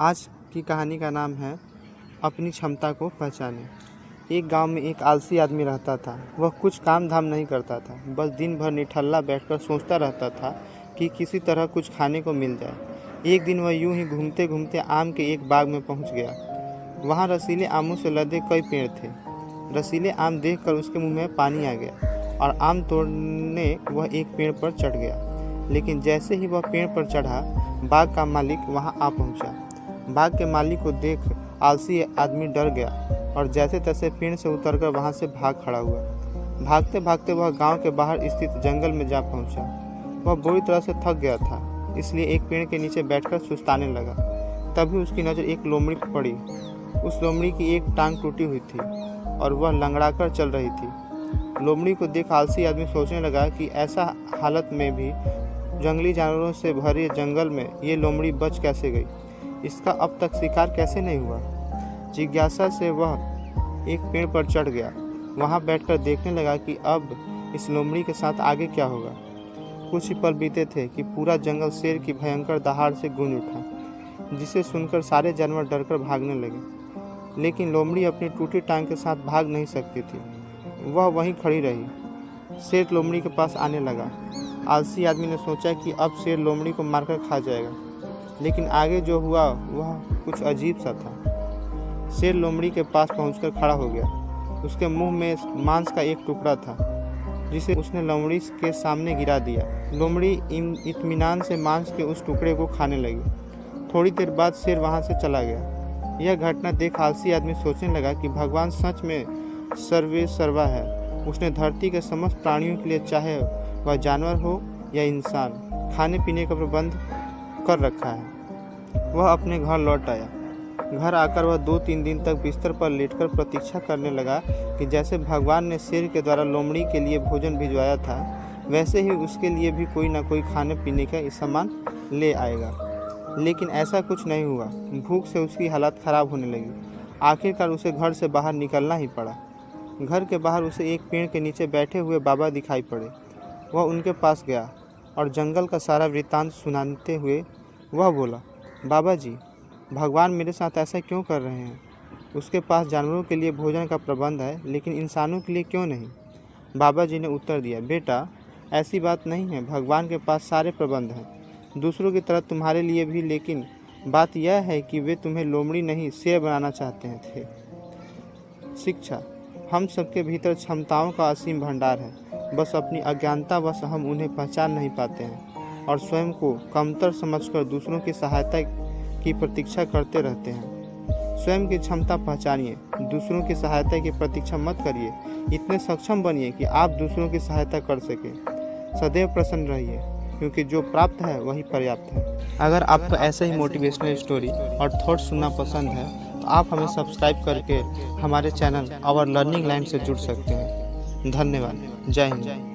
आज की कहानी का नाम है अपनी क्षमता को पहचाने। एक गांव में एक आलसी आदमी रहता था। वह कुछ काम धाम नहीं करता था, बस दिन भर निठल्ला बैठकर सोचता रहता था कि किसी तरह कुछ खाने को मिल जाए। एक दिन वह यूं ही घूमते घूमते आम के एक बाग में पहुंच गया। वहां रसीले आमों से लदे कई पेड़ थे। रसीले आम देखकर उसके मुंह में पानी आ गया और आम तोड़ने वह एक पेड़ पर चढ़ गया। लेकिन जैसे ही वह पेड़ पर चढ़ा, बाग का मालिक वहां आ पहुंचा। बाग के मालिक को देख आलसी आदमी डर गया और जैसे तैसे पेड़ से उतरकर वहां से भाग खड़ा हुआ। भागते भागते वह गांव के बाहर स्थित जंगल में जा पहुंचा। वह बुरी तरह से थक गया था, इसलिए एक पेड़ के नीचे बैठकर सुस्ताने लगा। तभी उसकी नज़र एक लोमड़ी पर पड़ी। उस लोमड़ी की एक टांग टूटी हुई थी और वह लंगड़ाकर चल रही थी। लोमड़ी को देख आलसी आदमी सोचने लगा कि ऐसा हालत में भी जंगली जानवरों से भरे जंगल में ये लोमड़ी बच कैसे गई, इसका अब तक शिकार कैसे नहीं हुआ। जिज्ञासा से वह एक पेड़ पर चढ़ गया। वहां बैठकर देखने लगा कि अब इस लोमड़ी के साथ आगे क्या होगा। कुछ ही पल बीते थे कि पूरा जंगल शेर की भयंकर दहाड़ से गूंज उठा, जिसे सुनकर सारे जानवर डरकर भागने लगे। लेकिन लोमड़ी अपनी टूटी टांग के साथ भाग नहीं सकती थी। वह वहीं खड़ी रही। शेर लोमड़ी के पास आने लगा। आलसी आदमी ने सोचा कि अब शेर लोमड़ी को मारकर खा जाएगा, लेकिन आगे जो हुआ वह कुछ अजीब सा था। शेर लोमड़ी के पास पहुंचकर खड़ा हो गया। उसके मुंह में मांस का एक टुकड़ा था, जिसे उसने लोमड़ी के सामने गिरा दिया। लोमड़ी इत्मीनान से मांस के उस टुकड़े को खाने लगी। थोड़ी देर बाद शेर वहां से चला गया। यह घटना देख आलसी आदमी सोचने लगा कि भगवान सच में सर्वे सर्वा है। उसने धरती के समस्त प्राणियों के लिए, चाहे वह जानवर हो या इंसान, खाने पीने का प्रबंध कर रखा है। वह अपने घर लौट आया। घर आकर वह 2-3 दिन तक बिस्तर पर लेटकर प्रतीक्षा करने लगा कि जैसे भगवान ने शेर के द्वारा लोमड़ी के लिए भोजन भिजवाया था, वैसे ही उसके लिए भी कोई ना कोई खाने पीने का सामान ले आएगा। लेकिन ऐसा कुछ नहीं हुआ। भूख से उसकी हालत खराब होने लगी। आखिरकार उसे घर से बाहर निकलना ही पड़ा। घर के बाहर उसे एक पेड़ के नीचे बैठे हुए बाबा दिखाई पड़े। वह उनके पास गया और जंगल का सारा वृत्तांत सुनाते हुए वह बोला, बाबा जी, भगवान मेरे साथ ऐसा क्यों कर रहे हैं? उसके पास जानवरों के लिए भोजन का प्रबंध है, लेकिन इंसानों के लिए क्यों नहीं? बाबा जी ने उत्तर दिया, बेटा, ऐसी बात नहीं है। भगवान के पास सारे प्रबंध हैं, दूसरों की तरह तुम्हारे लिए भी। लेकिन बात यह है कि वे तुम्हें लोमड़ी नहीं, शेर बनाना चाहते थे। शिक्षा। हम सबके भीतर क्षमताओं का असीम भंडार है, बस अपनी अज्ञानतावश हम उन्हें पहचान नहीं पाते हैं और स्वयं को कमतर समझकर दूसरों की सहायता की प्रतीक्षा करते रहते हैं। स्वयं की क्षमता पहचानिए, दूसरों की सहायता की प्रतीक्षा मत करिए। इतने सक्षम बनिए कि आप दूसरों की सहायता कर सकें। सदैव प्रसन्न रहिए, क्योंकि जो प्राप्त है वही पर्याप्त है। अगर आपको ऐसे ही मोटिवेशनल स्टोरी और थॉट्स सुनना पसंद है तो आप हमें सब्सक्राइब करके हमारे चैनल आवर लर्निंग लाइन से जुड़ सकते हैं। धन्यवाद। जय हिंद।